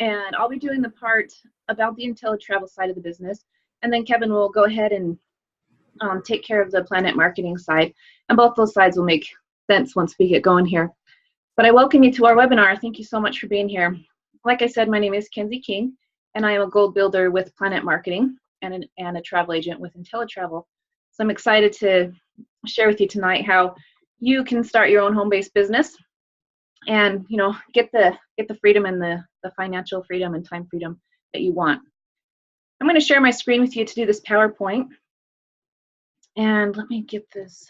and I'll be doing the part about the IntelliTravel side of the business, and then Kevin will go ahead and take care of the Planet Marketing side, and both those sides will make sense once we get going here. But I welcome you to our webinar. Thank you so much for being here. Like I said, my name is Kenzie King, and I am a gold builder with Planet Marketing and a travel agent with IntelliTravel. So I'm excited to share with you tonight how you can start your own home-based business and get the freedom and the financial freedom and time freedom that you want. I'm going to share my screen with you to do this PowerPoint. And let me get this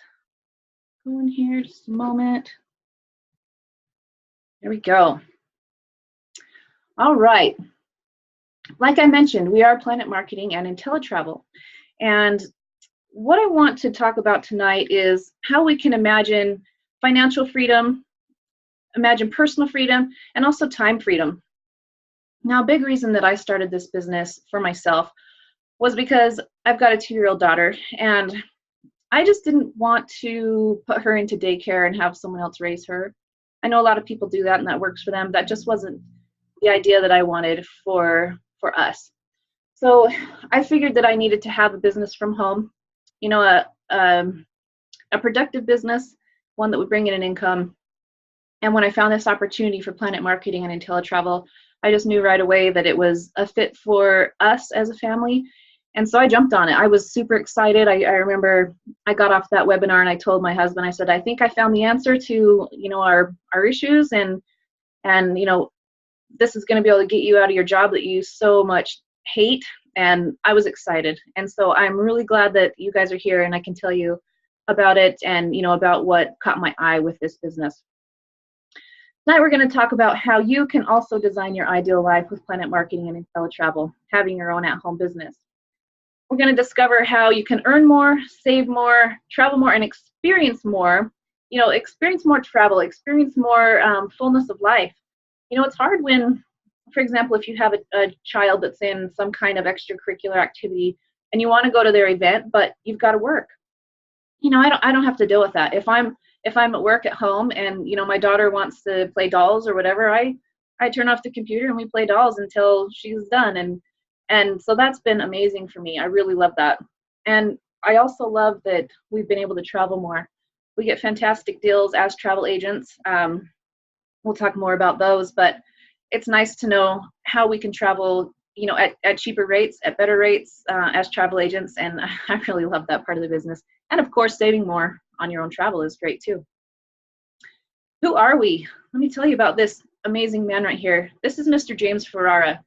going here just a moment. There we go. All right. Like I mentioned, we are Planet Marketing and IntelliTravel. And what I want to talk about tonight is how we can imagine financial freedom, imagine personal freedom, and also time freedom. Now, a big reason that I started this business for myself was because I've got a 2-year-old daughter, and I just didn't want to put her into daycare and have someone else raise her. I know a lot of people do that and that works for them. That just wasn't the idea that I wanted for us. So I figured that I needed to have a business from home, a productive business, one that would bring in an income. And when I found this opportunity for Planet Marketing and IntelliTravel, I just knew right away that it was a fit for us as a family. And so I jumped on it. I was super excited. I remember I got off that webinar and I told my husband, I said, I think I found the answer to, our issues, and this is going to be able to get you out of your job that you so much hate. And I was excited. And so I'm really glad that you guys are here and I can tell you about it and, about what caught my eye with this business. Tonight we're going to talk about how you can also design your ideal life with Planet Marketing and IntelliTravel, having your own at-home business. We're going to discover how you can earn more, save more, travel more, and experience more. Experience more travel, experience more fullness of life. It's hard when, for example, if you have a child that's in some kind of extracurricular activity and you want to go to their event, but you've got to work. I don't have to deal with that. If I'm at work at home and my daughter wants to play dolls or whatever, I turn off the computer and we play dolls until she's done. And so that's been amazing for me. I really love that. And I also love that we've been able to travel more. We get fantastic deals as travel agents. We'll talk more about those, but it's nice to know how we can travel, at cheaper rates, at better rates as travel agents. And I really love that part of the business. And of course, saving more on your own travel is great too. Who are we? Let me tell you about this amazing man right here. This is Mr. James Ferrara.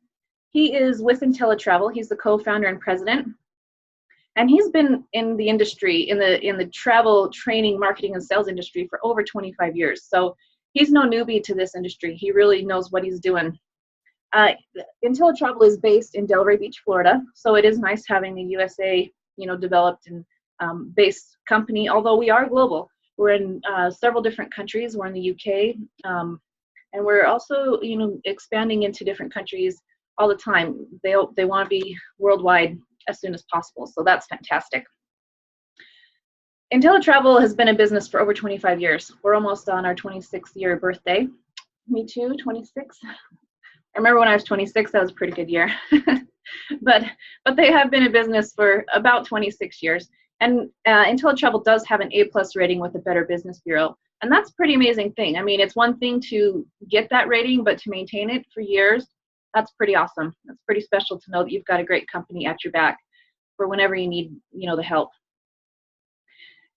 He is with IntelliTravel. He's the co-founder and president. And he's been in the industry, in the travel training, marketing, and sales industry for over 25 years. So he's no newbie to this industry. He really knows what he's doing. IntelliTravel is based in Delray Beach, Florida. So it is nice having a USA, developed and based company, although we are global. We're in several different countries. We're in the UK. And we're also, expanding into different countries all the time. They want to be worldwide as soon as possible. So that's fantastic. IntelliTravel has been in business for over 25 years. We're almost on our 26th year birthday. Me too, 26. I remember when I was 26, that was a pretty good year. but they have been in business for about 26 years. And IntelliTravel does have an A+ rating with the Better Business Bureau. And that's a pretty amazing thing. I mean, it's one thing to get that rating, but to maintain it for years, that's pretty awesome. That's pretty special to know that you've got a great company at your back for whenever you need, the help.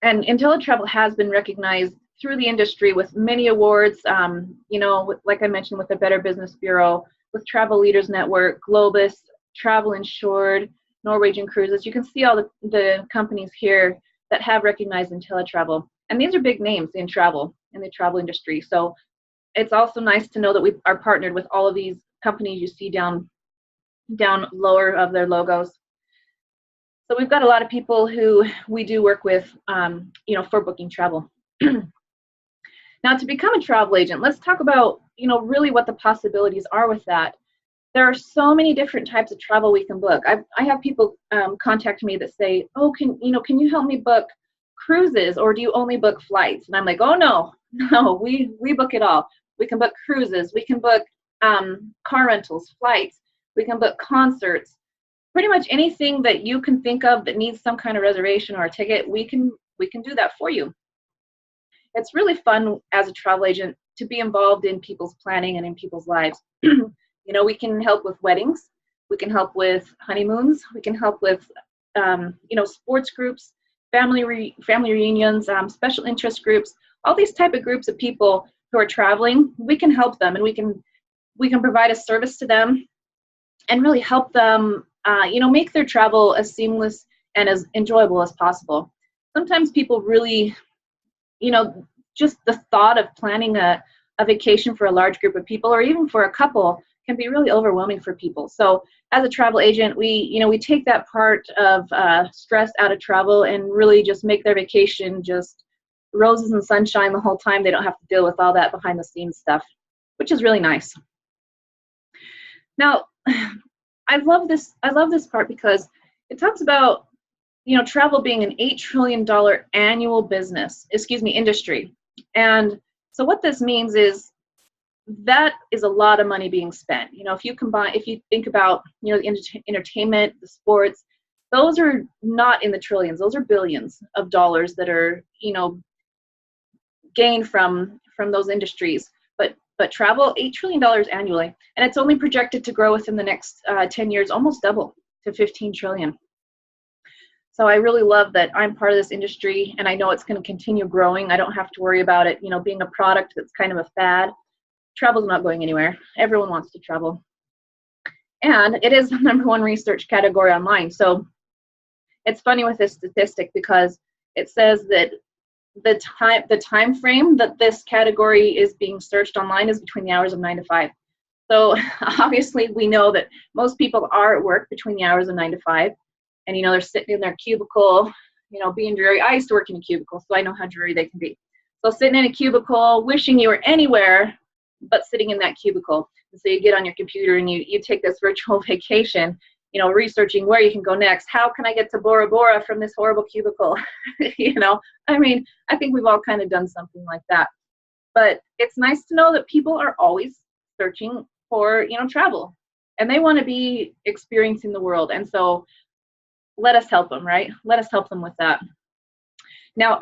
And IntelliTravel has been recognized through the industry with many awards, like I mentioned, with the Better Business Bureau, with Travel Leaders Network, Globus, Travel Insured, Norwegian Cruises. You can see all the companies here that have recognized IntelliTravel. And these are big names in travel, in the travel industry. So it's also nice to know that we are partnered with all of these companies you see down lower of their logos. So we've got a lot of people who we do work with, for booking travel. Now, to become a travel agent, let's talk about, really what the possibilities are with that. There are so many different types of travel we can book. I have people contact me that say, oh, can you help me book cruises, or do you only book flights? And I'm like, oh, no, we book it all. We can book cruises. We can book car rentals, flights. We can book concerts. Pretty much anything that you can think of that needs some kind of reservation or a ticket, we can do that for you. It's really fun as a travel agent to be involved in people's planning and in people's lives. You know, we can help with weddings, we can help with honeymoons, we can help with you know, sports groups, family reunions, special interest groups, all these type of groups of people who are traveling. We can help them, and we can provide a service to them and really help them, you know, make their travel as seamless and as enjoyable as possible. Sometimes people really, you know, just the thought of planning a vacation for a large group of people or even for a couple can be really overwhelming for people. So as a travel agent, we take that part of stress out of travel and really just make their vacation just roses and sunshine the whole time. They don't have to deal with all that behind the scenes stuff, which is really nice. Now, I love this part because it talks about, you know, travel being an $8 trillion annual industry. And so what this means is that is a lot of money being spent. You know, if you think about, you know, the entertainment, the sports, those are not in the trillions. Those are billions of dollars that are, you know, gained from those industries. But travel, $8 trillion annually, and it's only projected to grow within the next 10 years, almost double to 15 trillion. So I really love that I'm part of this industry, and I know it's going to continue growing. I don't have to worry about it, you know, being a product that's kind of a fad. Travel's not going anywhere. Everyone wants to travel. And it is the #1 research category online. So it's funny with this statistic because it says that the time frame that this category is being searched online is between the hours of 9 to 5. So obviously we know that most people are at work between the hours of 9 to 5. And, you know, they're sitting in their cubicle, you know, being dreary. I used to work in a cubicle, so I know how dreary they can be. So sitting in a cubicle, wishing you were anywhere but sitting in that cubicle. And so you get on your computer and you take this virtual vacation, you know, researching where you can go next. How can I get to Bora Bora from this horrible cubicle? You know, I mean, I think we've all kind of done something like that. But it's nice to know that people are always searching for, you know, travel. And they want to be experiencing the world. And so let us help them, right? Let us help them with that. Now,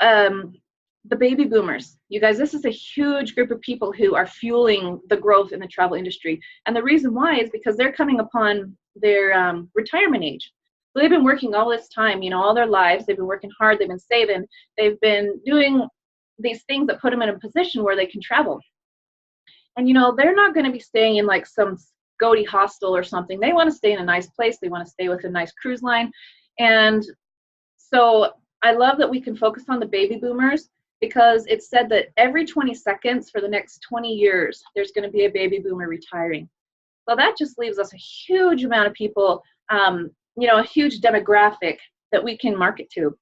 the baby boomers, you guys, this is a huge group of people who are fueling the growth in the travel industry. And the reason why is because they're coming upon their retirement age. So they've been working all this time, you know, all their lives. They've been working hard. They've been saving. They've been doing these things that put them in a position where they can travel. And, you know, they're not going to be staying in like some Scotty hostel or something. They want to stay in a nice place. They want to stay with a nice cruise line. And so I love that we can focus on the baby boomers because it's said that every 20 seconds for the next 20 years, there's going to be a baby boomer retiring. So that just leaves us a huge amount of people, you know, a huge demographic that we can market to.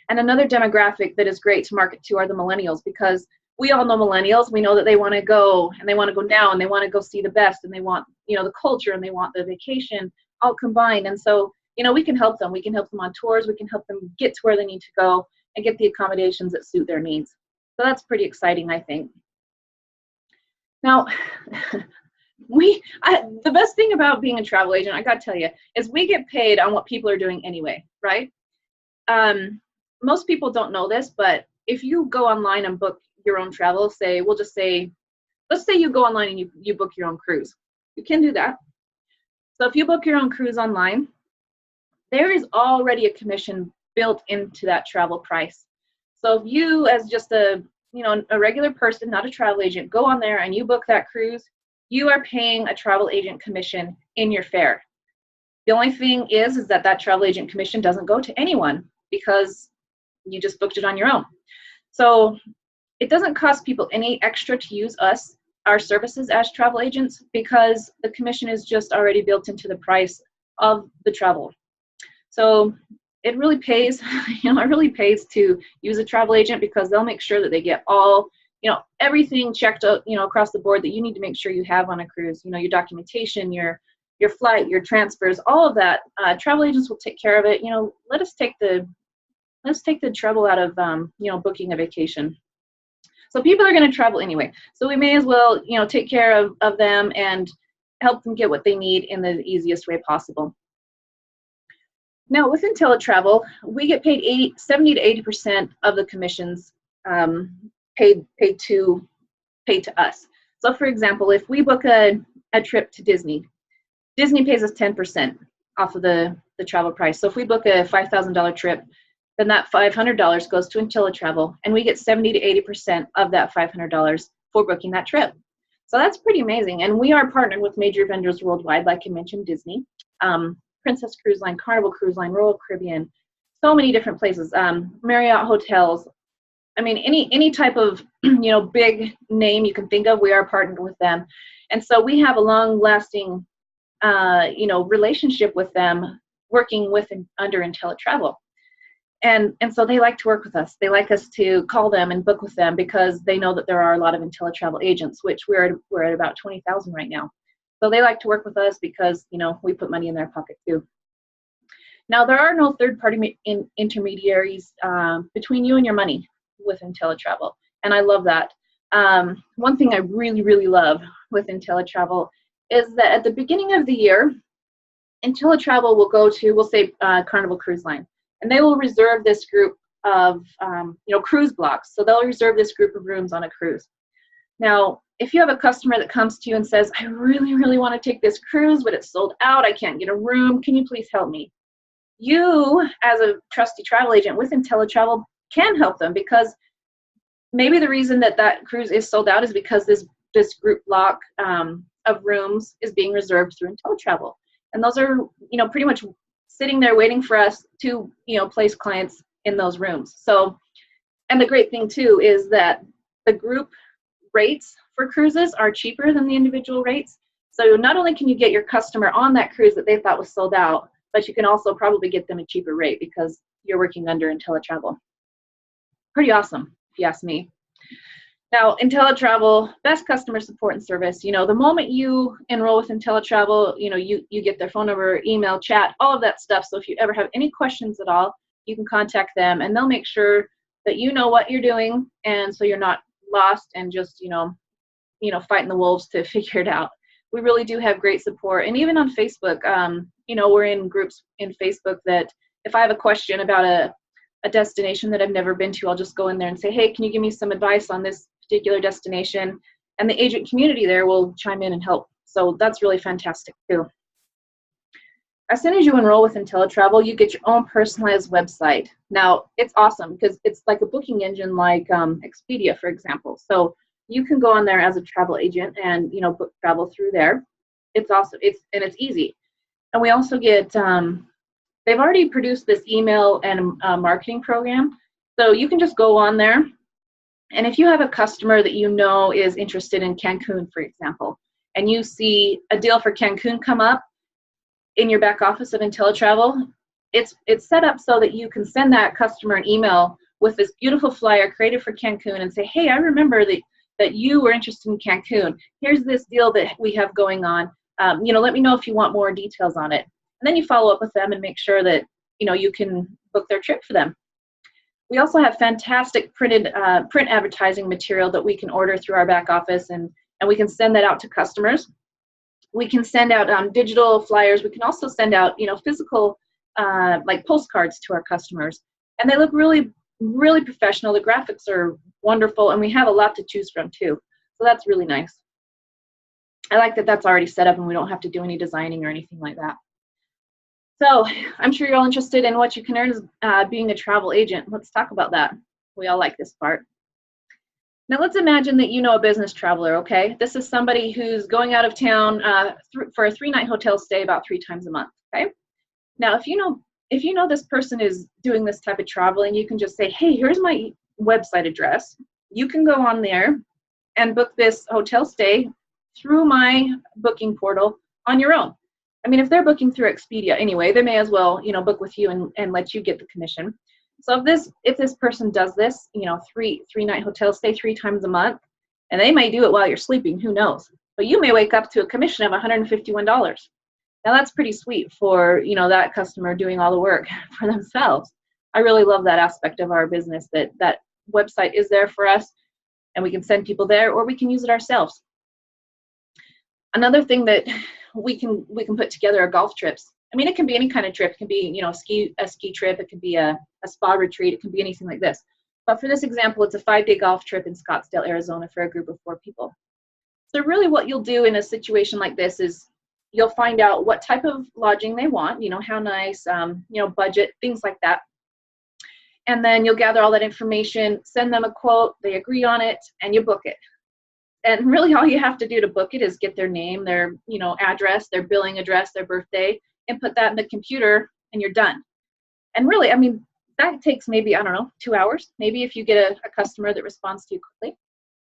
And another demographic that is great to market to are the millennials, because we all know millennials. We know that they want to go, and they want to go now, and they want to go see the best, and they want, you know, the culture, and they want the vacation all combined. And so, you know, we can help them. We can help them on tours. We can help them get to where they need to go and get the accommodations that suit their needs. So that's pretty exciting, I think. Now, the best thing about being a travel agent, I got to tell you, is we get paid on what people are doing anyway, right? Most people don't know this, but if you go online and book your own travel, let's say you go online and you book your own cruise. You can do that. So if you book your own cruise online, there is already a commission built into that travel price. So if you, as just a regular person, not a travel agent, go on there and you book that cruise, you are paying a travel agent commission in your fare. The only thing is that travel agent commission doesn't go to anyone because you just booked it on your own. So it doesn't cost people any extra to use our services as travel agents, because the commission is just already built into the price of the travel. So it really pays, it really pays to use a travel agent, because they'll make sure that they get all, everything checked out, across the board that you need to make sure you have on a cruise. Your documentation, your flight, your transfers, all of that. Travel agents will take care of it. Let us take the trouble out of, booking a vacation. So people are going to travel anyway. So we may as well, you know, take care of them and help them get what they need in the easiest way possible. Now, with IntelliTravel, we get paid 70 to 80% of the commissions paid to us. So, for example, if we book a trip to Disney, Disney pays us 10% off of the travel price. So if we book a $5,000 trip, then that $500 goes to IntelliTravel, and we get 70 to 80% of that $500 for booking that trip. So that's pretty amazing. And we are partnered with major vendors worldwide, like I mentioned, Disney, Princess Cruise Line, Carnival Cruise Line, Royal Caribbean, so many different places, Marriott hotels. I mean, any type of, you know, big name you can think of, we are partnered with them. And so we have a long-lasting, you know, relationship with them, working with and under IntelliTravel. And so they like to work with us. They like us to call them and book with them because they know that there are a lot of IntelliTravel agents, which we're at about 20,000 right now. So they like to work with us because, you know, we put money in their pocket too. Now, there are no third-party intermediaries between you and your money with IntelliTravel, and I love that. One thing I really, really love with IntelliTravel is that at the beginning of the year, IntelliTravel will go to, we'll say, Carnival Cruise Line, and they will reserve this group of, you know, cruise blocks. So they'll reserve this group of rooms on a cruise. Now, if you have a customer that comes to you and says, I really, really want to take this cruise, but it's sold out, I can't get a room, can you please help me? You, as a trusty travel agent with IntelliTravel, can help them, because maybe the reason that that cruise is sold out is because this group block of rooms is being reserved through IntelliTravel. And those are, you know, pretty much sitting there waiting for us to, you know, place clients in those rooms. So, and the great thing too is that the group rates for cruises are cheaper than the individual rates. So not only can you get your customer on that cruise that they thought was sold out, but you can also probably get them a cheaper rate because you're working under IntelliTravel. Pretty awesome, if you ask me. Now, IntelliTravel, best customer support and service. You know, the moment you enroll with IntelliTravel, you know, you get their phone number, email, chat, all of that stuff. So if you ever have any questions at all, you can contact them, and they'll make sure that you know what you're doing, and so you're not lost and just, you know, fighting the wolves to figure it out. We really do have great support. And even on Facebook, you know, we're in groups in Facebook that if I have a question about a destination that I've never been to, I'll just go in there and say, hey, can you give me some advice on this particular destination? And the agent community there will chime in and help. So that's really fantastic too. As soon as you enroll with IntelliTravel, you get your own personalized website. Now, it's awesome because it's like a booking engine like Expedia, for example. So you can go on there as a travel agent and, you know, book travel through there. It's awesome. It's easy. And we also get, they've already produced this email and marketing program. So you can just go on there. And if you have a customer that you know is interested in Cancun, for example, and you see a deal for Cancun come up in your back office of IntelliTravel, it's set up so that you can send that customer an email with this beautiful flyer created for Cancun and say, hey, I remember that you were interested in Cancun. Here's this deal that we have going on. You know, let me know if you want more details on it. And then you follow up with them and make sure that, you know, you can book their trip for them. We also have fantastic print advertising material that we can order through our back office, and we can send that out to customers. We can send out digital flyers. We can also send out, you know, physical like postcards to our customers. And they look really, really professional. The graphics are wonderful, and we have a lot to choose from too. So that's really nice. I like that that's already set up and we don't have to do any designing or anything like that. So I'm sure you're all interested in what you can earn as being a travel agent. Let's talk about that. We all like this part. Now let's imagine that you know a business traveler, okay? This is somebody who's going out of town for a 3-night hotel stay about 3 times a month, okay? Now if you know this person is doing this type of traveling, you can just say, hey, here's my website address. You can go on there and book this hotel stay through my booking portal on your own. I mean, if they're booking through Expedia anyway, they may as well, you know, book with you and let you get the commission. So if this person does this, you know, 3-night hotel stay 3 times a month, and they may do it while you're sleeping, who knows? But you may wake up to a commission of $151. Now that's pretty sweet for, you know, that customer doing all the work for themselves. I really love that aspect of our business, that website is there for us. and we can send people there, or we can use it ourselves. Another thing that we can put together are golf trips. I mean, it can be any kind of trip. It can be, you know, a ski trip. It can be a spa retreat. It can be anything like this. But for this example, it's a 5-day golf trip in Scottsdale, Arizona for a group of 4 people. So really what you'll do in a situation like this is you'll find out what type of lodging they want, you know, how nice, you know, budget, things like that. And then you'll gather all that information, send them a quote, they agree on it, and you book it. And really all you have to do to book it is get their name, their, you know, address, their billing address, their birthday, and put that in the computer, and you're done. And really, I mean, that takes maybe, I don't know, 2 hours, maybe if you get a customer that responds to you quickly.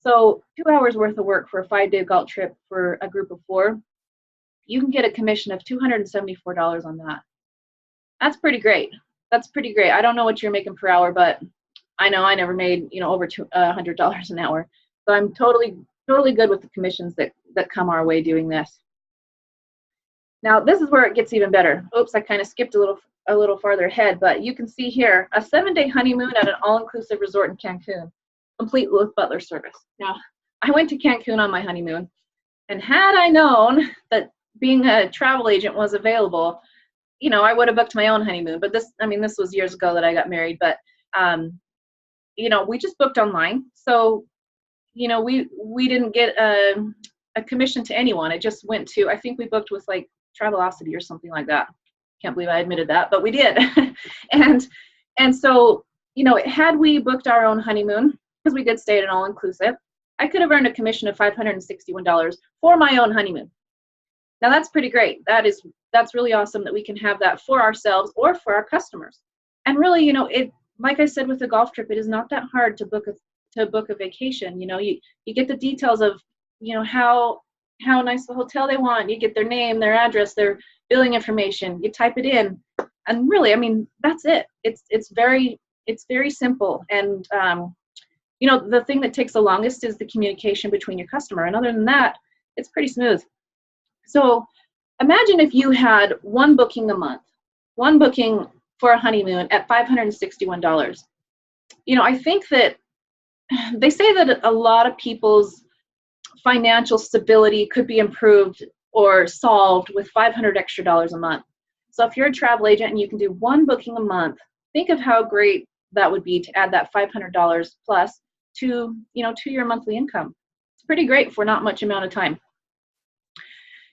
So 2 hours worth of work for a 5-day golf trip for a group of 4, you can get a commission of $274 on that. That's pretty great. That's pretty great. I don't know what you're making per hour, but I know I never made, you know, over $100 an hour. So I'm totally good with the commissions that come our way doing this. Now this is where it gets even better. Oops, I kind of skipped a little farther ahead, but you can see here a 7-day honeymoon at an all-inclusive resort in Cancun, complete with butler service. Now, I went to Cancun on my honeymoon, and had I known that being a travel agent was available, you know, I would have booked my own honeymoon. But this, I mean, this was years ago that I got married, but you know, we just booked online. So, you know, we didn't get a commission to anyone. It just went to, I think we booked with like Travelocity or something like that. Can't believe I admitted that, but we did. and so, you know, had we booked our own honeymoon, because we did stay at an all-inclusive, I could have earned a commission of $561 for my own honeymoon. Now that's pretty great. That's really awesome that we can have that for ourselves or for our customers. And really, you know, it, like I said with the golf trip, it is not that hard to book a vacation. You know, you get the details of, you know, how nice the hotel they want. You get their name, their address, their billing information. You type it in, and really, I mean, that's it. It's very simple. And you know, the thing that takes the longest is the communication between your customer. And other than that, it's pretty smooth. So imagine if you had one booking a month, one booking for a honeymoon at $561. You know, I think that they say that a lot of people's financial stability could be improved or solved with $500 extra a month. So if you're a travel agent and you can do one booking a month, think of how great that would be to add that $500 plus to, you know, to your monthly income. It's pretty great for not much amount of time.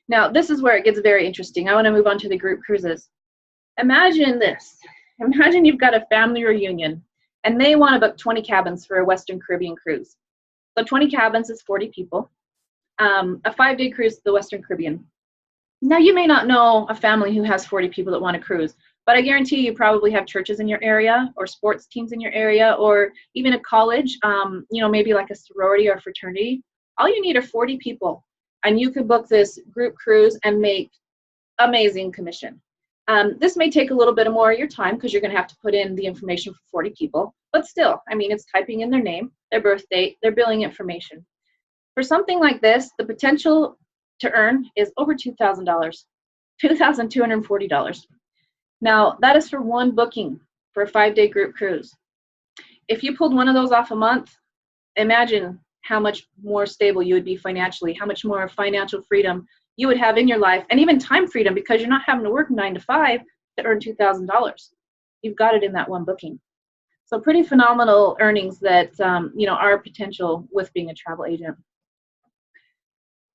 Now, this is where it gets very interesting. I want to move on to the group cruises. Imagine this. Imagine you've got a family reunion and they want to book 20 cabins for a Western Caribbean cruise. So 20 cabins is 40 people. A 5-day cruise to the Western Caribbean. Now, you may not know a family who has 40 people that want to cruise, but I guarantee you probably have churches in your area or sports teams in your area or even a college, you know, maybe like a sorority or fraternity. All you need are 40 people, and you could book this group cruise and make amazing commission. This may take a little bit more of your time because you're going to have to put in the information for 40 people, but still, I mean, it's typing in their name, their birth date, their billing information. For something like this, the potential to earn is over $2,000, $2,240. Now, that is for one booking for a 5-day group cruise. If you pulled one of those off a month, imagine how much more stable you would be financially, how much more financial freedom you would have in your life, and even time freedom because you're not having to work 9 to 5 to earn $2,000. You've got it in that one booking. So pretty phenomenal earnings that you know, are potential with being a travel agent.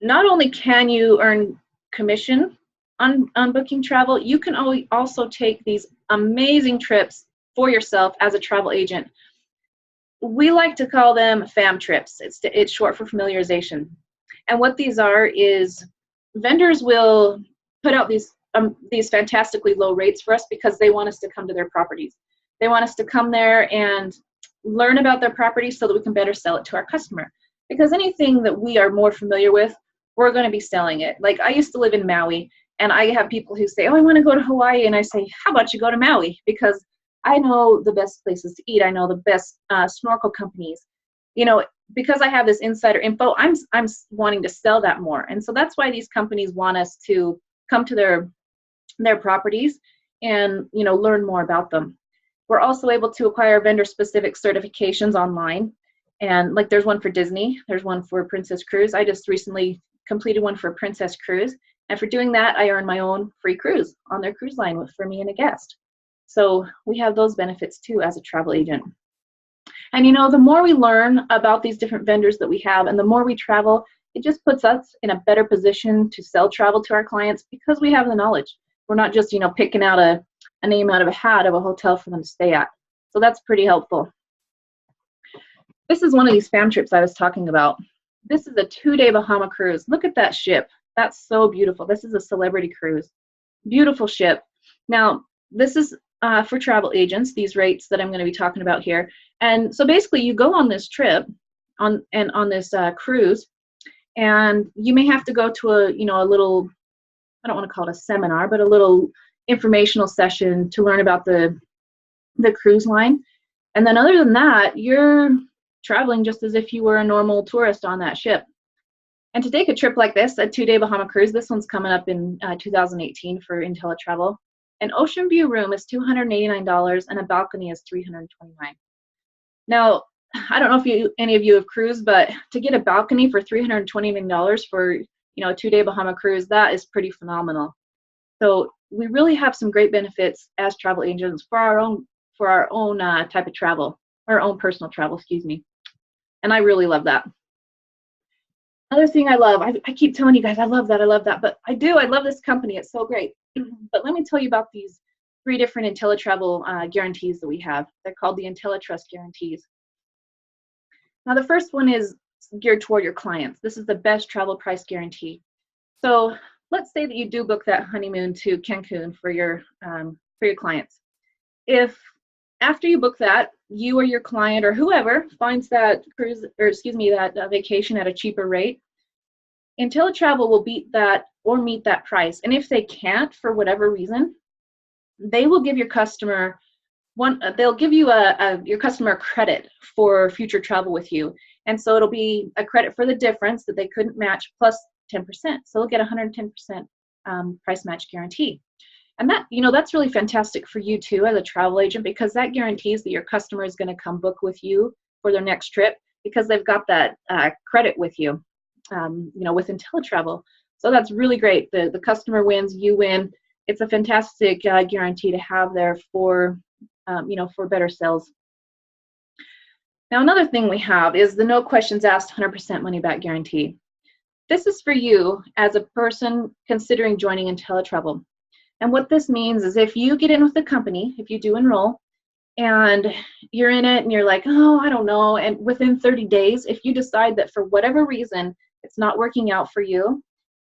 Not only can you earn commission on booking travel, you can also take these amazing trips for yourself as a travel agent. We like to call them FAM trips. It's short for familiarization. And what these are is vendors will put out these fantastically low rates for us because they want us to come to their properties. They want us to come there and learn about their property so that we can better sell it to our customer. Because anything that we are more familiar with, we're going to be selling it. Like I used to live in Maui, and I have people who say, oh, I want to go to Hawaii. And I say, how about you go to Maui? Because I know the best places to eat. I know the best snorkel companies. You know, because I have this insider info, I'm wanting to sell that more. And so that's why these companies want us to come to their properties and, you know, learn more about them. We're also able to acquire vendor-specific certifications online. And like there's one for Disney, there's one for Princess Cruise. I just recently completed one for Princess Cruise. And for doing that, I earn my own free cruise on their cruise line for me and a guest. So we have those benefits too as a travel agent. And you know, the more we learn about these different vendors that we have and the more we travel, it just puts us in a better position to sell travel to our clients because we have the knowledge. We're not just, you know, picking out a name out of a hat of a hotel for them to stay at. So that's pretty helpful. This is one of these fam trips I was talking about. This is a 2-day Bahama cruise. Look at that ship. That's so beautiful. This is a Celebrity cruise. Beautiful ship. Now, this is for travel agents, these rates that I'm going to be talking about here. And so basically you go on this trip on this cruise, and you may have to go to a little, I don't want to call it a seminar, but a little informational session to learn about the cruise line. And then other than that, you're traveling just as if you were a normal tourist on that ship. And to take a trip like this, a 2-day Bahama cruise, this one's coming up in 2018 for IntelliTravel. An ocean view room is $289 and a balcony is $329. Now, I don't know if any of you have cruised, but to get a balcony for $329 for a 2-day Bahama cruise, that is pretty phenomenal. So we really have some great benefits as travel agents for our own type of travel, our own personal travel, excuse me. And I really love that. Another thing I love, I keep telling you guys, I love that, but I love this company, it's so great. But let me tell you about these 3 different IntelliTravel guarantees that we have. They're called the IntelliTrust guarantees. Now the first one is geared toward your clients. This is the best travel price guarantee. So let's say that you do book that honeymoon to Cancun for your clients. If after you book that, you or your client or whoever finds that cruise, or excuse me, that vacation at a cheaper rate, IntelliTravel will beat that or meet that price. And if they can't, for whatever reason, they will give your customer they'll give you your customer a credit for future travel with you. And so it'll be a credit for the difference that they couldn't match plus 10%. So they'll get 110% price match guarantee. And that, that's really fantastic for you too as a travel agent, because that guarantees that your customer is going to come book with you for their next trip because they've got that credit with you, with IntelliTravel. So that's really great. The customer wins, you win. It's a fantastic guarantee to have there for, for better sales. Now, another thing we have is the no questions asked 100% money back guarantee. This is for you as a person considering joining IntelliTravel. And what this means is if you get in with the company, if you do enroll, and you're in it and you're like, oh, I don't know, and within 30 days, if you decide that for whatever reason it's not working out for you,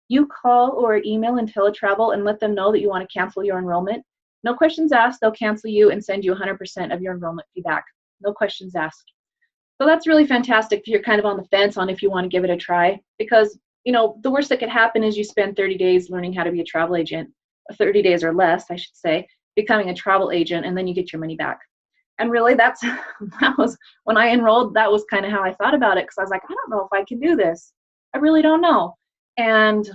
you call or email IntelliTravel and let them know that you want to cancel your enrollment. No questions asked, they'll cancel you and send you 100% of your enrollment fee back. No questions asked. So that's really fantastic if you're kind of on the fence on if you want to give it a try, because, the worst that could happen is you spend 30 days learning how to be a travel agent, 30 days or less, I should say, becoming a travel agent, and then you get your money back. And really, that was, when I enrolled, that was kind of how I thought about it, because I was like, I don't know if I can do this. I really don't know. And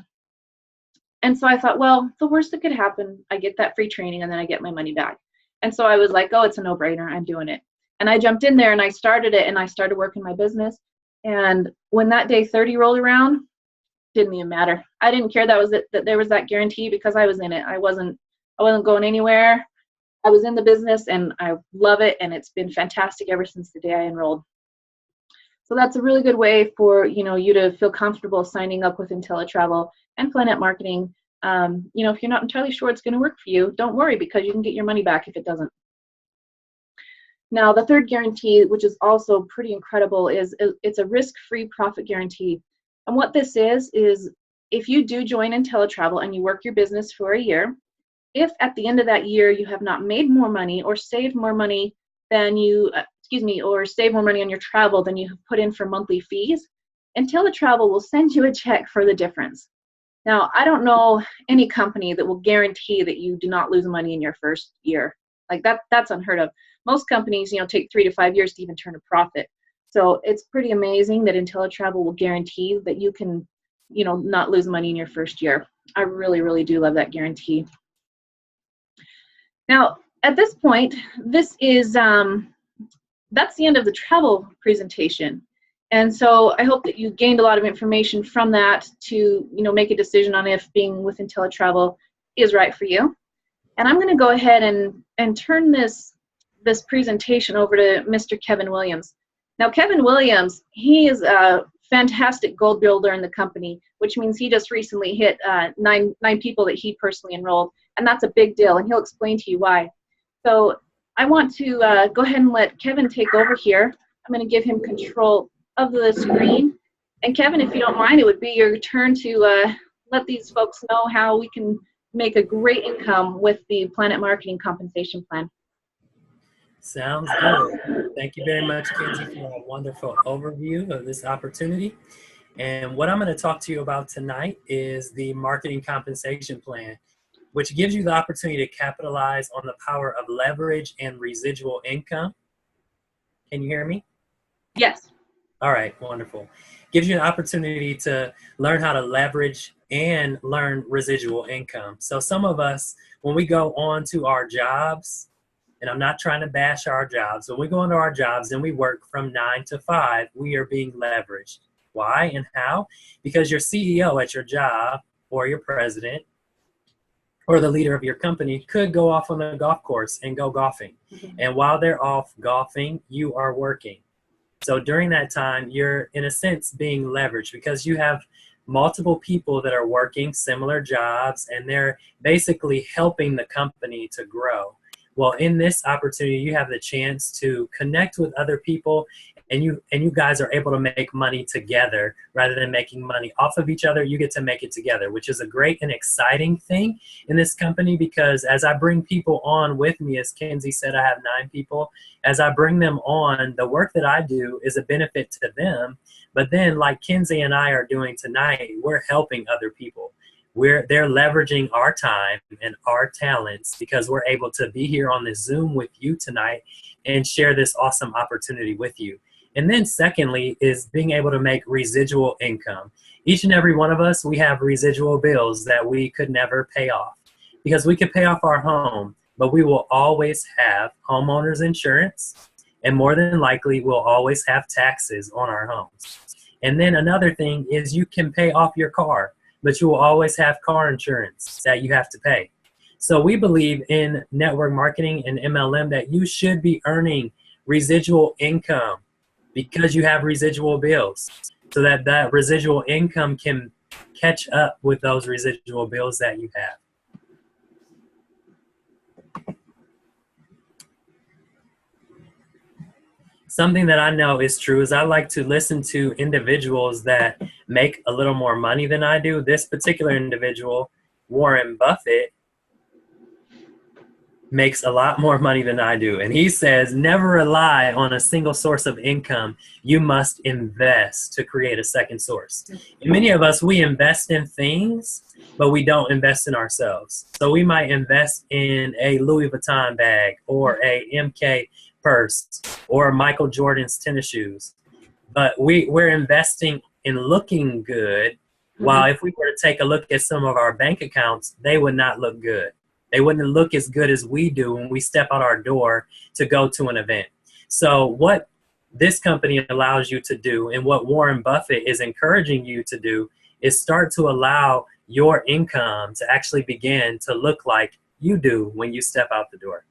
so I thought, well, the worst that could happen, I get that free training and then I get my money back. And so I was like, oh, it's a no-brainer. I'm doing it. And I jumped in there and I started it and I started working my business. And when that day 30 rolled around, didn't even matter. I didn't care that there was that guarantee, because I was in it. I wasn't going anywhere. I was in the business and I love it, and it's been fantastic ever since the day I enrolled. So that's a really good way for you to feel comfortable signing up with IntelliTravel and Planet Marketing. If you're not entirely sure it's going to work for you, don't worry, because you can get your money back if it doesn't. Now, the third guarantee, which is also pretty incredible, is it's a risk-free profit guarantee. And what this is if you do join IntelliTravel and you work your business for a year, if at the end of that year you have not made more money or saved more money than or save more money on your travel than you have put in for monthly fees, IntelliTravel will send you a check for the difference. Now, I don't know any company that will guarantee that you do not lose money in your first year. Like that's unheard of. Most companies, take 3 to 5 years to even turn a profit. So it's pretty amazing that IntelliTravel will guarantee that you can, not lose money in your first year. I really, really do love that guarantee. Now, at this point, this is that's the end of the travel presentation. And so I hope that you gained a lot of information from that to, you know, make a decision on if being with IntelliTravel is right for you. And I'm going to go ahead and turn this presentation over to Mr. Kevin Williams. Now, Kevin Williams, he is a fantastic goal builder in the company, which means he just recently hit nine people that he personally enrolled, and that's a big deal, and he'll explain to you why. So I want to go ahead and let Kevin take over here. I'm going to give him control of the screen. And Kevin, if you don't mind, it would be your turn to let these folks know how we can make a great income with the Planet Marketing Compensation Plan. Sounds good. Thank you very much, Kenzie, for a wonderful overview of this opportunity. And what I'm going to talk to you about tonight is the Marketing Compensation Plan, which gives you the opportunity to capitalize on the power of leverage and residual income. Can you hear me? Yes. All right, wonderful. Gives you an opportunity to learn how to leverage and learn residual income. So some of us, when we go on to our jobs, and I'm not trying to bash our jobs, when we go into our jobs and we work from 9 to 5, we are being leveraged. Why and how? Because your CEO at your job, or your president, or the leader of your company could go off on the golf course and go golfing. And while they're off golfing, you are working. So during that time, you're in a sense being leveraged because you have multiple people that are working similar jobs and they're basically helping the company to grow. Well, in this opportunity, you have the chance to connect with other people, and you guys are able to make money together rather than making money off of each other. You get to make it together, which is a great and exciting thing in this company, because as I bring people on with me, as Kenzie said, I have 9 people. As I bring them on, the work that I do is a benefit to them. But then, like Kenzie and I are doing tonight, we're helping other people. They're leveraging our time and our talents because we're able to be here on this Zoom with you tonight and share this awesome opportunity with you. And then secondly is being able to make residual income. Each and every one of us, we have residual bills that we could never pay off because we could pay off our home, but we will always have homeowners insurance, and more than likely we'll always have taxes on our homes. And then another thing is you can pay off your car, but you will always have car insurance that you have to pay. So we believe in network marketing and MLM that you should be earning residual income because you have residual bills, so that that residual income can catch up with those residual bills that you have. Something that I know is true is I like to listen to individuals that make a little more money than I do. This particular individual, Warren Buffett, makes a lot more money than I do. And he says, never rely on a single source of income. You must invest to create a second source. And many of us, we invest in things, but we don't invest in ourselves. So we might invest in a Louis Vuitton bag or a MK purse or Michael Jordan's tennis shoes. But we're investing in looking good, while if we were to take a look at some of our bank accounts, they would not look good. They wouldn't look as good as we do when we step out our door to go to an event. So what this company allows you to do, and what Warren Buffett is encouraging you to do, is start to allow your income to actually begin to look like you do when you step out the door.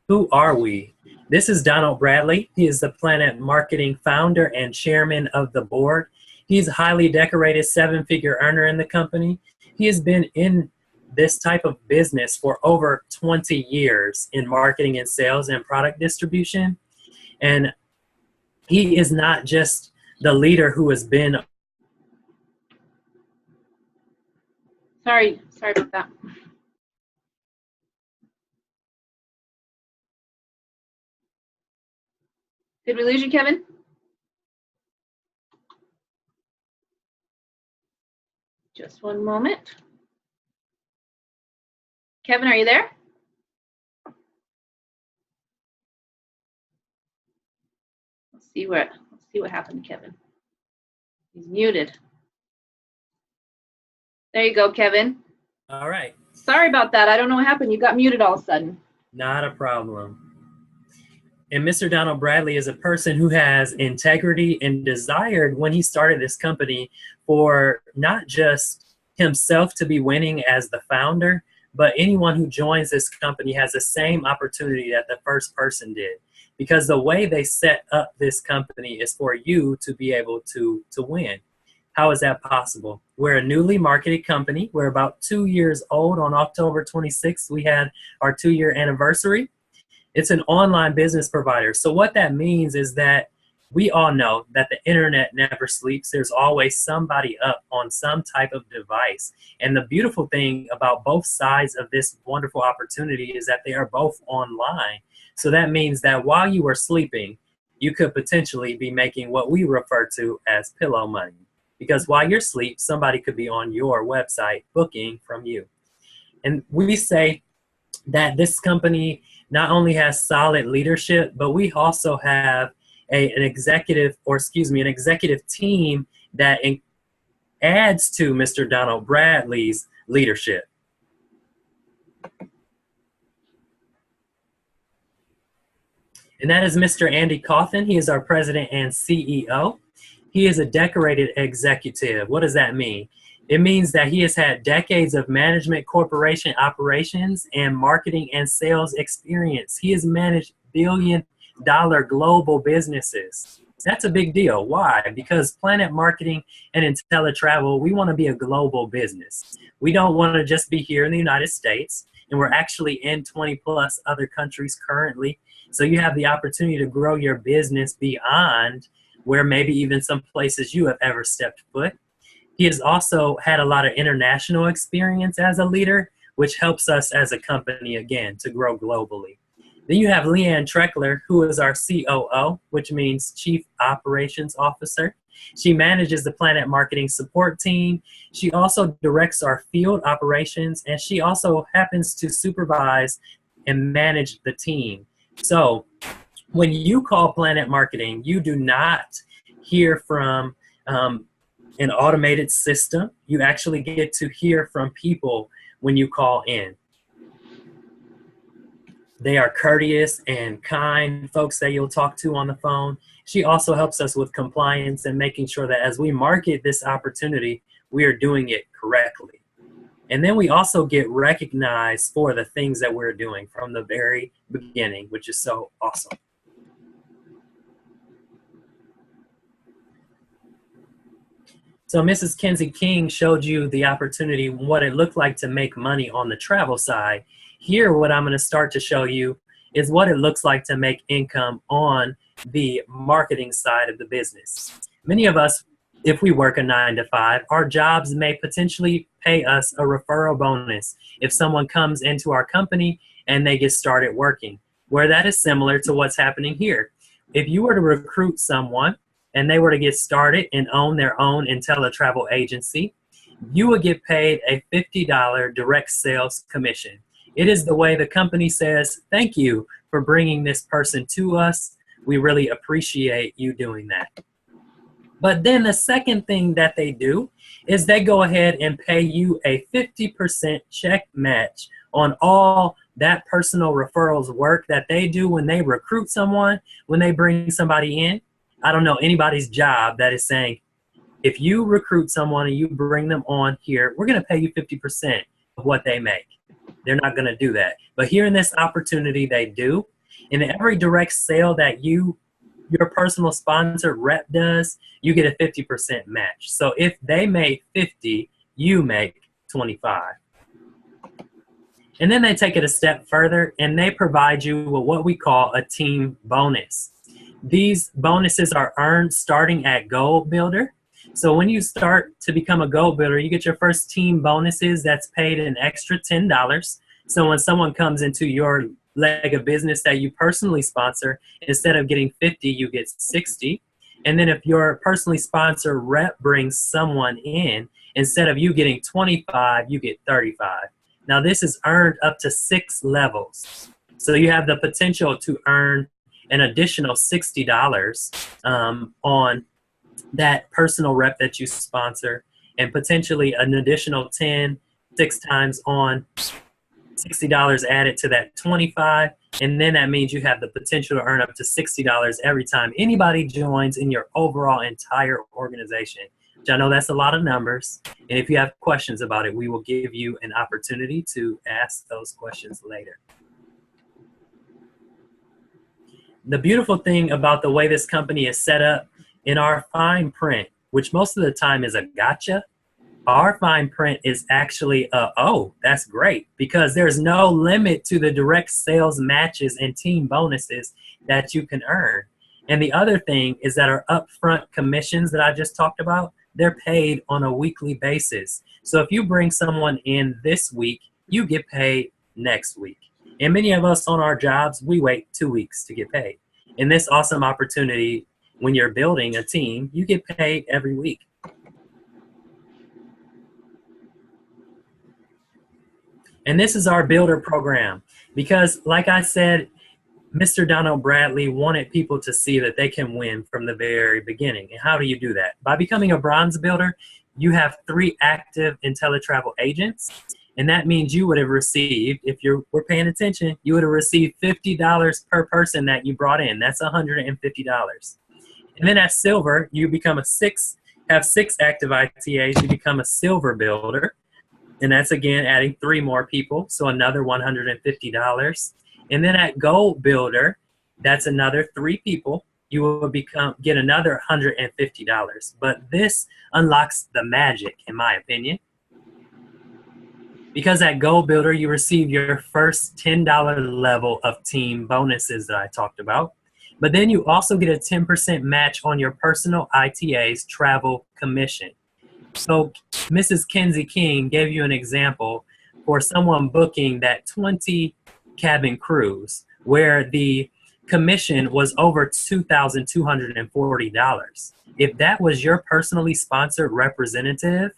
Who are we? This is Donald Bradley. He is the Planet Marketing founder and chairman of the board. He's a highly decorated 7-figure earner in the company. He has been in this type of business for over 20 years in marketing and sales and product distribution. And he is not just the leader who has been. Sorry about that. Did we lose you, Kevin? Just one moment. Kevin, are you there? Let's see what happened to Kevin. He's muted. There you go, Kevin. All right. Sorry about that. I don't know what happened. You got muted all of a sudden. Not a problem. And Mr. Donald Bradley is a person who has integrity and desired when he started this company for not just himself to be winning as the founder, but anyone who joins this company has the same opportunity that the first person did. Because the way they set up this company is for you to be able to win. How is that possible? We're a newly marketed company. We're about 2 years old. On October 26th, we had our 2-year anniversary. It's an online business provider. So what that means is that we all know that the internet never sleeps. There's always somebody up on some type of device. And the beautiful thing about both sides of this wonderful opportunity is that they are both online. So that means that while you are sleeping, you could potentially be making what we refer to as pillow money. Because while you're asleep, somebody could be on your website booking from you. And we say that this company not only has solid leadership, but we also have an executive team that adds to Mr. Donald Bradley's leadership. And that is Mr. Andy Kaufman. He is our president and CEO. He is a decorated executive. What does that mean? It means that he has had decades of management, corporation operations, and marketing and sales experience. He has managed billion-dollar global businesses. That's a big deal. Why? Because Planet Marketing and IntelliTravel, we want to be a global business. We don't want to just be here in the United States, and we're actually in 20 plus other countries currently. So you have the opportunity to grow your business beyond where maybe even some places you have ever stepped foot. He has also had a lot of international experience as a leader, which helps us as a company, again, to grow globally. Then you have Leanne Treckler, who is our COO, which means Chief Operations Officer. She manages the Planet Marketing support team. She also directs our field operations, and she also happens to supervise and manage the team. So when you call Planet Marketing, you do not hear from an automated system. You actually get to hear from people when you call in. They are courteous and kind folks that you'll talk to on the phone. She also helps us with compliance and making sure that as we market this opportunity, we are doing it correctly. And then we also get recognized for the things that we're doing from the very beginning, which is so awesome. So Mrs. Kenzie King showed you the opportunity, what it looked like to make money on the travel side. Here, what I'm going to start to show you is what it looks like to make income on the marketing side of the business. Many of us, if we work a 9 to 5, our jobs may potentially pay us a referral bonus if someone comes into our company and they get started working, where that is similar to what's happening here. If you were to recruit someone and they were to get started and own their own IntelliTravel agency, you would get paid a $50 direct sales commission. It is the way the company says, thank you for bringing this person to us. We really appreciate you doing that. But then the second thing that they do is they go ahead and pay you a 50% check match on all that personal referrals work that they do when they recruit someone, when they bring somebody in. I don't know anybody's job that is saying, if you recruit someone and you bring them on here, we're going to pay you 50% of what they make. They're not going to do that. But here in this opportunity, they do. In every direct sale that your personal sponsor rep does, you get a 50% match. So if they make 50, you make 25. And then they take it a step further and they provide you with what we call a team bonus. These bonuses are earned starting at Gold Builder. So when you start to become a Gold Builder, you get your first team bonuses that's paid an extra $10. So when someone comes into your leg of business that you personally sponsor, instead of getting 50, you get 60. And then if your personally sponsored rep brings someone in, instead of you getting 25, you get 35. Now this is earned up to 6 levels. So you have the potential to earn an additional $60 on that personal rep that you sponsor, and potentially an additional 10, 6 times on $60 added to that 25, and then that means you have the potential to earn up to $60 every time anybody joins in your overall entire organization. Which I know that's a lot of numbers, and if you have questions about it, we will give you an opportunity to ask those questions later. The beautiful thing about the way this company is set up, in our fine print, which most of the time is a gotcha, our fine print is actually oh, that's great, because there's no limit to the direct sales matches and team bonuses that you can earn. And the other thing is that our upfront commissions that I just talked about, they're paid on a weekly basis. So if you bring someone in this week, you get paid next week. And many of us on our jobs, we wait 2 weeks to get paid. In this awesome opportunity, when you're building a team, you get paid every week. And this is our builder program, because like I said, Mr. Donald Bradley wanted people to see that they can win from the very beginning. And how do you do that? By becoming a bronze builder, you have 3 active IntelliTravel agents. And that means you would have received, if you were paying attention, you would have received $50 per person that you brought in. That's $150. And then at silver, you become have 6 active ITAs, you become a silver builder. And that's again adding 3 more people, so another $150. And then at gold builder, that's another 3 people. You will get another $150. But this unlocks the magic, in my opinion, because at gold builder, you receive your first $10 level of team bonuses that I talked about. But then you also get a 10% match on your personal ITA's travel commission. So Mrs. Kenzie King gave you an example for someone booking that 20 cabin cruise where the commission was over $2,240. If that was your personally sponsored representative,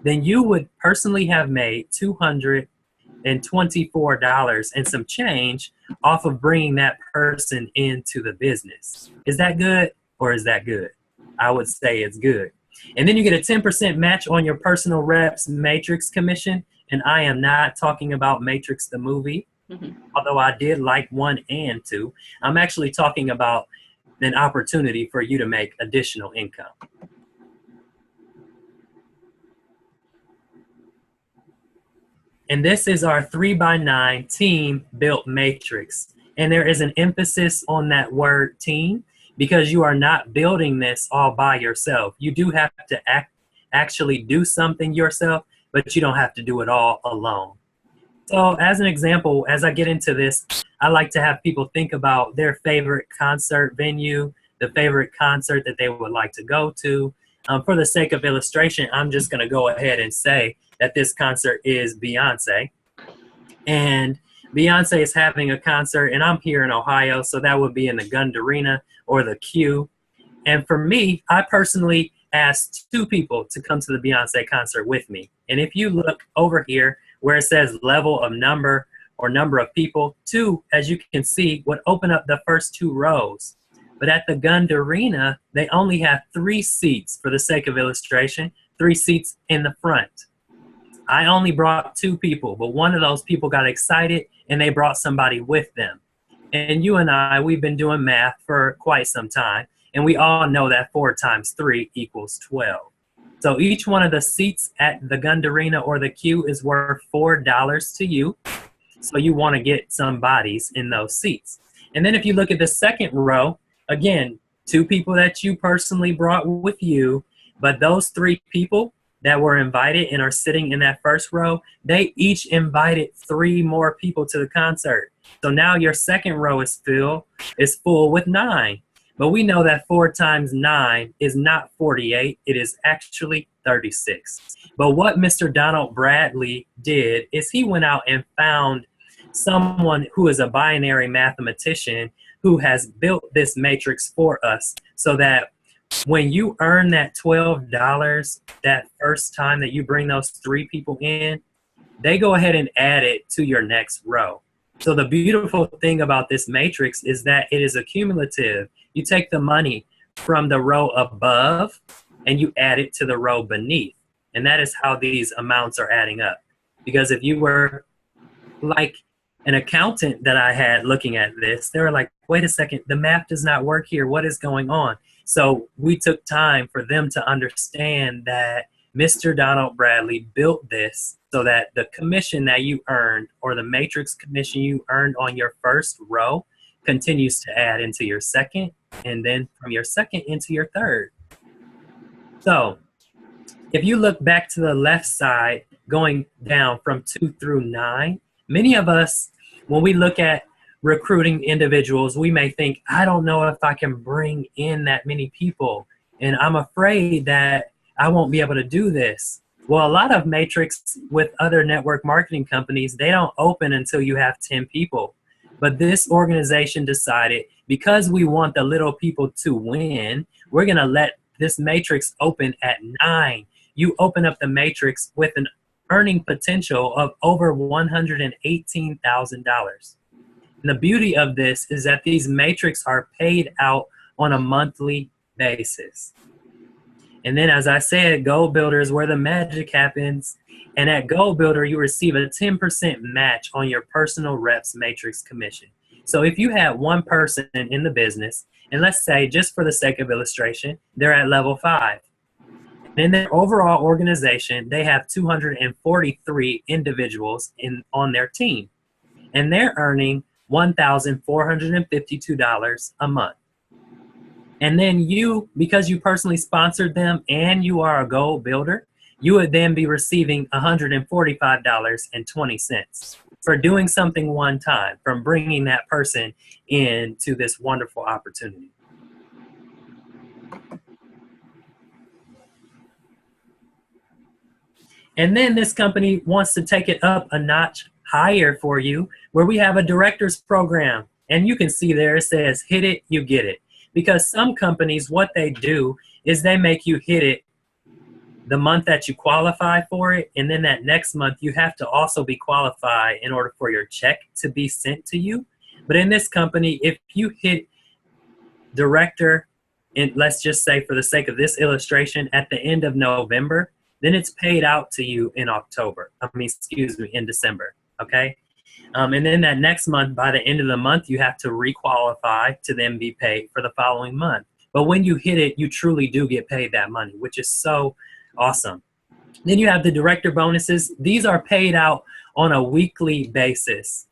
then you would personally have made $224 and some change off of bringing that person into the business. Is that good or is that good? I would say it's good. And then you get a 10% match on your personal reps Matrix commission. And I am not talking about Matrix the movie, although I did like 1 and 2. I'm actually talking about an opportunity for you to make additional income. And this is our 3x9 team built matrix. And there is an emphasis on that word team, because you are not building this all by yourself. You do have to actually do something yourself, but you don't have to do it all alone. So as an example, as I get into this, I like to have people think about their favorite concert venue, the favorite concert that they would like to go to. For the sake of illustration, I'm just going to go ahead and say that this concert is Beyonce. And Beyonce is having a concert, and I'm here in Ohio, so that would be in the Gund Arena or the Q. And for me, I personally asked 2 people to come to the Beyonce concert with me. And if you look over here where it says level of number or number of people, 2, as you can see, would open up the first 2 rows. But at the Gund Arena, they only have 3 seats, for the sake of illustration, 3 seats in the front. I only brought 2 people, but one of those people got excited and they brought somebody with them. And you and I, we've been doing math for quite some time, and we all know that 4 times 3 equals 12. So each one of the seats at the Gund Arena or the Q is worth $4 to you. So you want to get some bodies in those seats. And then if you look at the second row, again, 2 people that you personally brought with you, but those 3 people that were invited and are sitting in that first row, they each invited 3 more people to the concert. So now your second row is full with 9. But we know that 4 times 9 is not 48. It is actually 36. But what Mr. Donald Bradley did is he went out and found someone who is a binary mathematician who has built this matrix for us, so that when you earn that $12 that first time that you bring those 3 people in, they go ahead and add it to your next row. So the beautiful thing about this matrix is that it is accumulative. You take the money from the row above and you add it to the row beneath. And that is how these amounts are adding up. Because if you were like an accountant that I had looking at this, they were like, wait a second, the math does not work here. What is going on? So we took time for them to understand that Mr. Donald Bradley built this so that the commission that you earned, or the matrix commission you earned on your first row, continues to add into your second, and then from your second into your third. So if you look back to the left side, going down from 2 through 9, many of us, when we look at recruiting individuals, we may think, I don't know if I can bring in that many people, and I'm afraid that I won't be able to do this. Well, a lot of matrix with other network marketing companies, they don't open until you have 10 people. But this organization decided, because we want the little people to win, we're going to let this matrix open at 9. You open up the matrix with an earning potential of over $118,000. And the beauty of this is that these matrix are paid out on a monthly basis. And then, as I said, Goal Builder is where the magic happens. And at Goal Builder, you receive a 10% match on your personal reps matrix commission. So if you had one person in the business, and let's say, just for the sake of illustration, they're at level 5. And in their overall organization, they have 243 individuals on their team. And they're earning $1,452 a month. And then you, because you personally sponsored them and you are a Goal Builder, you would then be receiving $145.20 for doing something one time, from bringing that person into this wonderful opportunity. And then this company wants to take it up a notch higher for you, where we have a director's program. And you can see there it says, hit it, you get it. Because some companies, what they do is they make you hit it the month that you qualify for it, and then that next month you have to also be qualified in order for your check to be sent to you. But in this company, if you hit director, and let's just say for the sake of this illustration, at the end of November, then it's paid out to you in in December, okay? And then that next month, by the end of the month, you have to requalify to then be paid for the following month. But when you hit it, you truly do get paid that money, which is so awesome. Then you have the director bonuses. These are paid out on a weekly basis.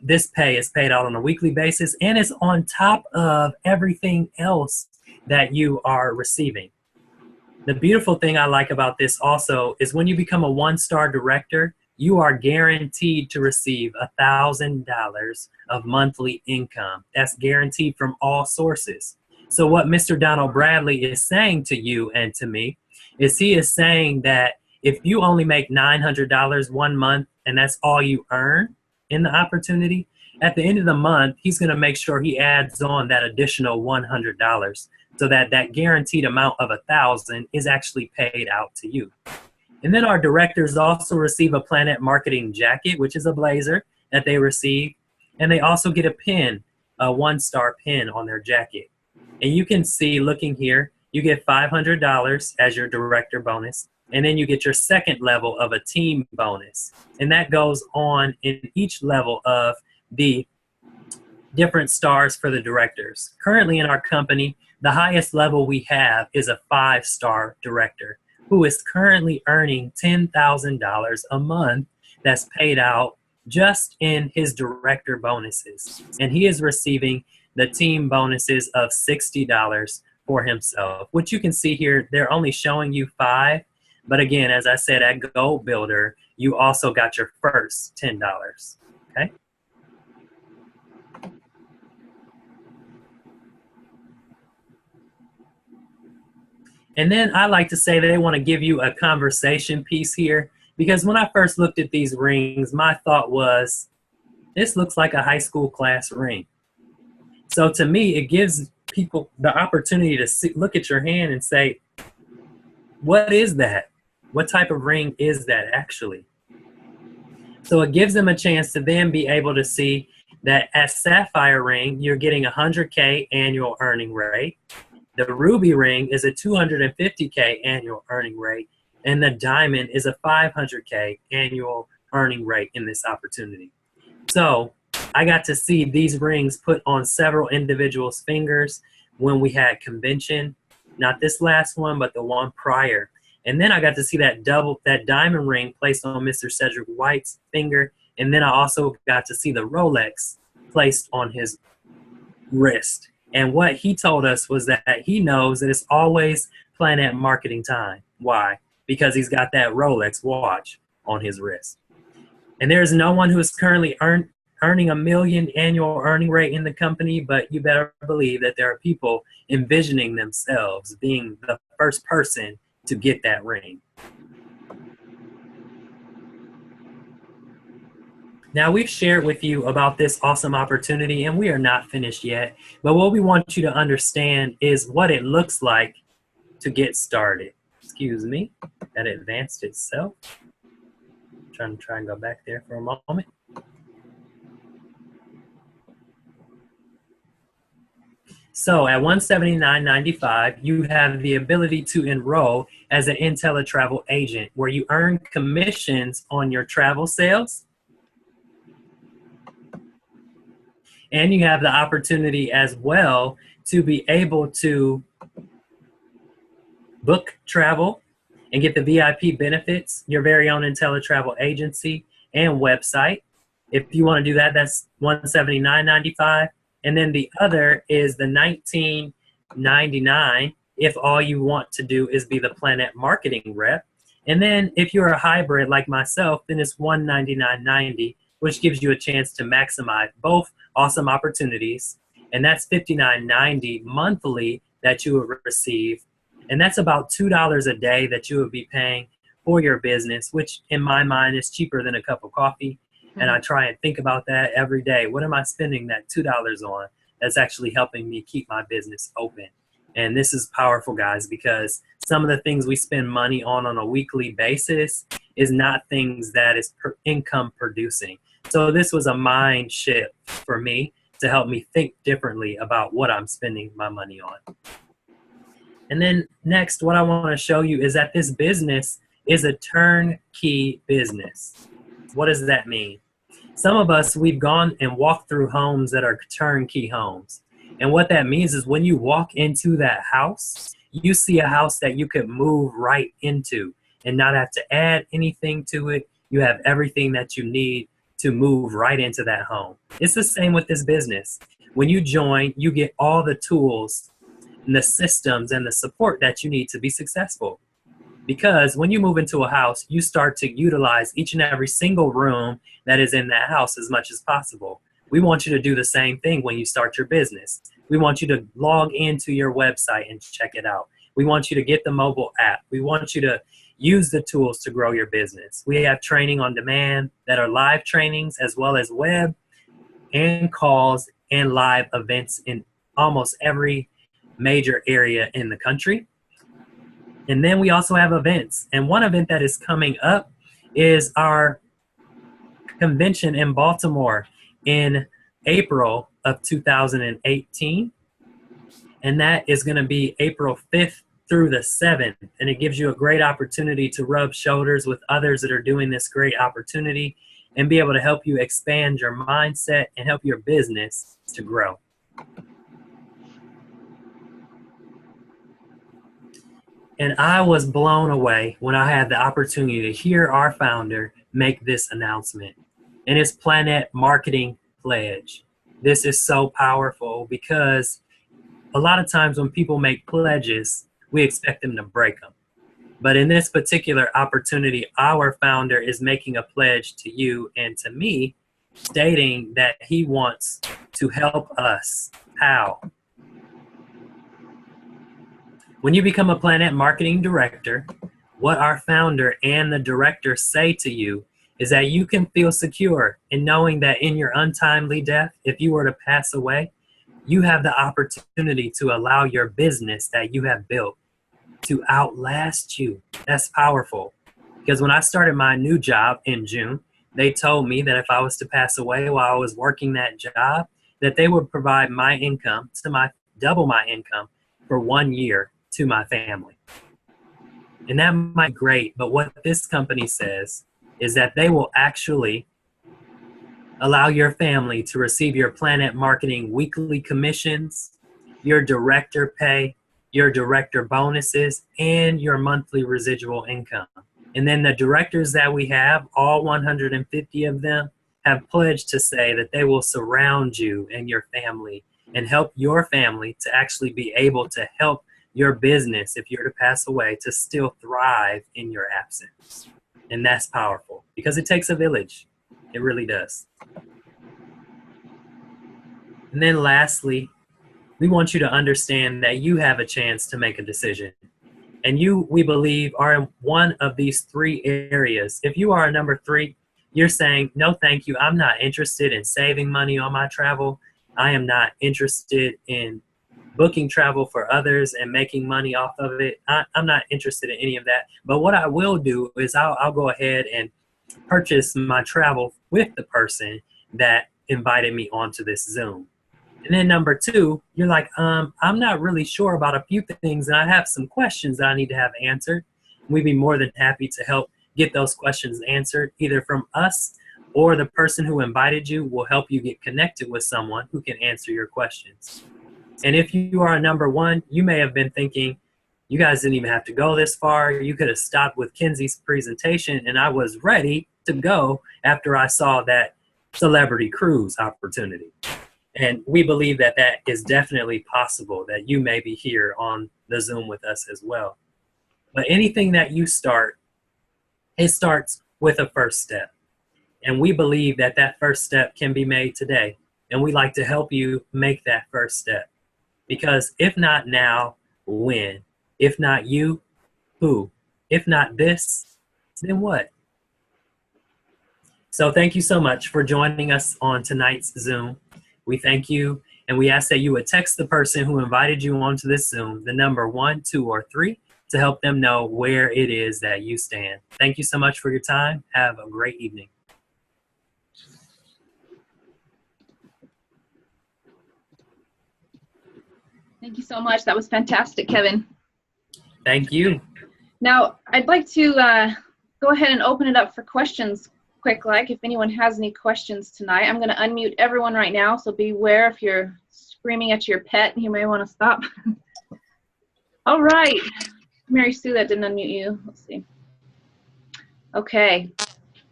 This pay is paid out on a weekly basis, and it's on top of everything else that you are receiving. The beautiful thing I like about this also is when you become a 1-star director, you are guaranteed to receive $1,000 of monthly income. That's guaranteed from all sources. So what Mr. Donald Bradley is saying to you and to me is he is saying that if you only make $900 one month and that's all you earn in the opportunity, at the end of the month, he's going to make sure he adds on that additional $100 so that that guaranteed amount of $1,000 is actually paid out to you. And then our directors also receive a Planet Marketing jacket, which is a blazer that they receive. And they also get a pin, a 1-star pin on their jacket. And you can see, looking here, you get $500 as your director bonus. And then you get your second level of a team bonus. And that goes on in each level of the different stars for the directors. Currently in our company, the highest level we have is a 5-star director, who is currently earning $10,000 a month that's paid out just in his director bonuses. And he is receiving the team bonuses of $60 for himself, which you can see here, they're only showing you 5. But again, as I said, at Goal Builder, you also got your first $10, okay? And then I like to say that they want to give you a conversation piece here, because when I first looked at these rings, my thought was, this looks like a high school class ring. So to me, it gives people the opportunity to look at your hand and say, what is that? What type of ring is that actually? So it gives them a chance to then be able to see that at Sapphire Ring, you're getting 100K annual earning rate. The ruby ring is a 250K annual earning rate, and the diamond is a 500K annual earning rate in this opportunity. So I got to see these rings put on several individuals' fingers when we had convention, not this last one, but the one prior. And then I got to see that diamond ring placed on Mr. Cedric White's finger. And then I also got to see the Rolex placed on his wrist. And what he told us was that he knows that it's always Planet Marketing time. Why? Because he's got that Rolex watch on his wrist. And there's no one who is currently earning $1 million annual earning rate in the company, but you better believe that there are people envisioning themselves being the first person to get that ring. Now, we've shared with you about this awesome opportunity, and we are not finished yet. But what we want you to understand is what it looks like to get started. Excuse me, that advanced itself. I'm trying to go back there for a moment. So at $179.95, you have the ability to enroll as an IntelliTravel agent, where you earn commissions on your travel sales. And you have the opportunity as well to be able to book travel and get the VIP benefits, your very own IntelliTravel agency and website. If you want to do that, that's $179.95. And then the other is the $19.99 if all you want to do is be the Planet Marketing rep. And then if you're a hybrid like myself, then it's $199.90, which gives you a chance to maximize both awesome opportunities. And that's $59.90 monthly that you would receive. And that's about $2 a day that you would be paying for your business, which in my mind is cheaper than a cup of coffee. And I try and think about that every day. What am I spending that $2 on that's actually helping me keep my business open? And this is powerful, guys, because some of the things we spend money on a weekly basis is not things that is income producing. So this was a mind shift for me to help me think differently about what I'm spending my money on. And then next, what I want to show you is that this business is a turnkey business. What does that mean? Some of us, we've gone and walked through homes that are turnkey homes. And what that means is when you walk into that house, you see a house that you could move right into and not have to add anything to it. You have everything that you need to move right into that home. It's the same with this business. When you join, you get all the tools and the systems and the support that you need to be successful. Because when you move into a house, you start to utilize each and every single room that is in that house as much as possible. We want you to do the same thing when you start your business. We want you to log into your website and check it out. We want you to get the mobile app. We want you to use the tools to grow your business. We have training on demand that are live trainings, as well as web and calls and live events in almost every major area in the country. And then we also have events. And one event that is coming up is our convention in Baltimore in April of 2018. And that is going to be April 5th through the 7th. And it gives you a great opportunity to rub shoulders with others that are doing this great opportunity and be able to help you expand your mindset and help your business to grow. And I was blown away when I had the opportunity to hear our founder make this announcement. And it's Planet Marketing Pledge. This is so powerful because a lot of times when people make pledges, we expect them to break them. But in this particular opportunity, our founder is making a pledge to you and to me, stating that he wants to help us. How? When you become a Planet Marketing Director, what our founder and the director say to you is that you can feel secure in knowing that in your untimely death, if you were to pass away, you have the opportunity to allow your business that you have built to outlast you. That's powerful. Because when I started my new job in June, they told me that if I was to pass away while I was working that job, that they would provide my income to double my income for 1 year to my family. And that might be great, but what this company says is that they will actually allow your family to receive your Planet Marketing weekly commissions, your director pay, your director bonuses, and your monthly residual income. And then the directors that we have, all 150 of them, have pledged to say that they will surround you and your family and help your family to actually be able to help your business, if you're to pass away, to still thrive in your absence. And that's powerful because it takes a village. It really does. And then lastly, we want you to understand that you have a chance to make a decision. And you, we believe, are in one of these 3 areas. If you are a number 3, you're saying, no, thank you. I'm not interested in saving money on my travel. I am not interested in booking travel for others and making money off of it. I'm not interested in any of that. But what I will do is I'll go ahead and purchase my travel with the person that invited me onto this Zoom. And then number 2, you're like, I'm not really sure about a few things, and I have some questions that I need to have answered. We'd be more than happy to help get those questions answered, either from us or the person who invited you will help you get connected with someone who can answer your questions. And if you are a number 1, you may have been thinking, you guys didn't even have to go this far. You could have stopped with Kenzie's presentation, and I was ready to go after I saw that celebrity cruise opportunity. And we believe that that is definitely possible, that you may be here on the Zoom with us as well. But anything that you start, it starts with a first step. And we believe that that first step can be made today. And we like to help you make that first step. Because if not now, when? If not you, who? If not this, then what? So thank you so much for joining us on tonight's Zoom. We thank you, and we ask that you would text the person who invited you onto this Zoom, the number 1, 2, or 3, to help them know where it is that you stand. Thank you so much for your time. Have a great evening. Thank you so much. That was fantastic, Kevin. Thank you. Now, I'd like to go ahead and open it up for questions quick, like if anyone has any questions tonight. I'm going to unmute everyone right now, so beware if you're screaming at your pet, you may want to stop. All right. Mary Sue, that didn't unmute you. Let's see. Okay.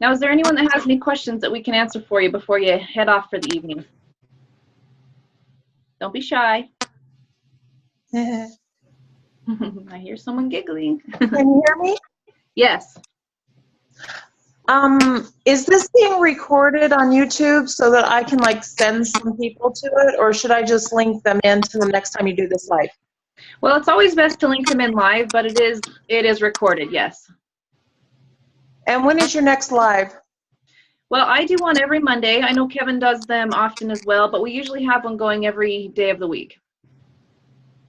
Now, is there anyone that has any questions that we can answer for you before you head off for the evening? Don't be shy. I hear someone giggling. Can you hear me? Yes. Is this being recorded on YouTube so that I can like send some people to it, or should I just link them in to the next time you do this live? Well, it's always best to link them in live, but it is recorded, yes. And when is your next live? Well, I do one every Monday. I know Kevin does them often as well, but we usually have one going every day of the week.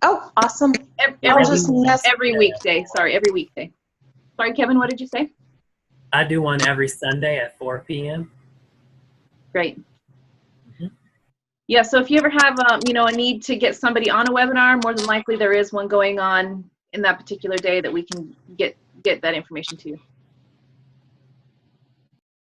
Oh, awesome. Every weekday. Sorry, every weekday. Sorry, Kevin, what did you say? I do one every Sunday at 4 p.m. Great. Yeah, so if you ever have a need to get somebody on a webinar, more than likely there is one going on in that particular day that we can get that information to you.